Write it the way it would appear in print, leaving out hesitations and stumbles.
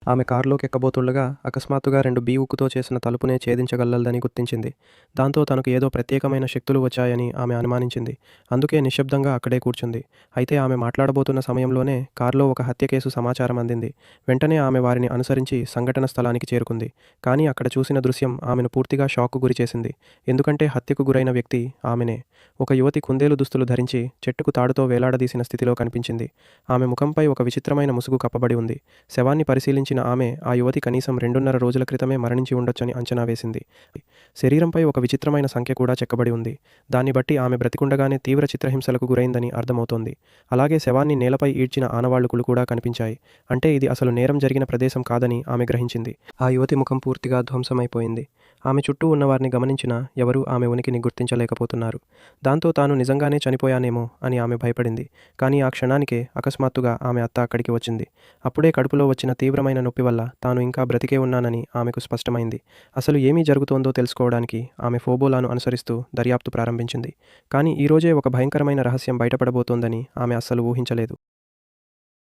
ఆమె కారులోకి ఎక్కబోతుండగా అకస్మాత్తుగా 2 బీ-ఉక్కుతో చేసిన తలుపునే ఛేదించగలదని గుర్తించింది. దాంతో తనకు ఏదో ప్రత్యేకమైన శక్తులు వచ్చాయని ఆమె అనుమానించింది. అందుకే నిశ్శబ్దంగా అక్కడే కూర్చుంది. అయితే ఆమె మాట్లాడబోతున్న సమయంలోనే కారులో ఒక హత్య కేసు సమాచారం అందింది. వెంటనే ఆమె వారిని అనుసరించి సంఘటన స్థలానికి చేరుకుంది. కానీ అక్కడ చూసిన దృశ్యం ఆమెను పూర్తిగా షాక్‌కు గురిచేసింది. ఎందుకంటే హత్యకు గురైన వ్యక్తి ఆమెనే. ఒక యువతి కుందేలు దుస్తులు ధరించి చెట్టుకు తాడుతో వేలాడదీసిన స్థితిలో కనిపించింది. ఆమె ముఖంపై ఒక విచిత్రమైన ముసుగు కప్పబడి ఉంది. శవాన్ని పరిశీలించిన ఆమె ఆ యువతి కనీసం 2.5 రోజుల క్రితమే మరణించి ఉండొచ్చని అంచనా వేసింది. శరీరంపై ఒక విచిత్రమైన సంఖ్య కూడా చెక్కబడి ఉంది. దాన్ని బట్టి ఆమె బ్రతికుండగానే తీవ్ర చిత్రహింసలకు గురైందని అర్థమవుతోంది. అలాగే శవాన్ని నేలపై ఈడ్చిన ఆనవాళ్లు కూడా కనిపించాయి. అంటే ఇది అసలు నేరం జరిగిన ప్రదేశం కాదని ఆమె గ్రహించింది. ఆ యువతి ముఖం పూర్తిగా ధ్వంసమైపోయింది. ఆమె చుట్టూ ఉన్నవారిని గమనించినా ఎవరూ ఆమె ఉనికిని గుర్తించలేకపోతున్నారు. దాంతో తాను నిజంగానే చనిపోయానేమో అని ఆమె భయపడింది. కానీ ఆ క్షణానికే అకస్మాత్తుగా ఆమె అత్త అక్కడికి వచ్చింది. అప్పుడే కడుపులో వచ్చిన తీవ్రమైన నొప్పి వల్ల తాను ఇంకా బ్రతికే ఉన్నానని ఆమెకు స్పష్టమైంది. అసలు ఏమీ జరుగుతోందో తెలుసుకోవడానికి ఆమె ఫోబోలాను అనుసరిస్తూ దర్యాప్తు ప్రారంభించింది. కానీ ఈరోజే ఒక భయంకరమైన రహస్యం బయటపడబోతోందని ఆమె అస్సలు ఊహించలేదు.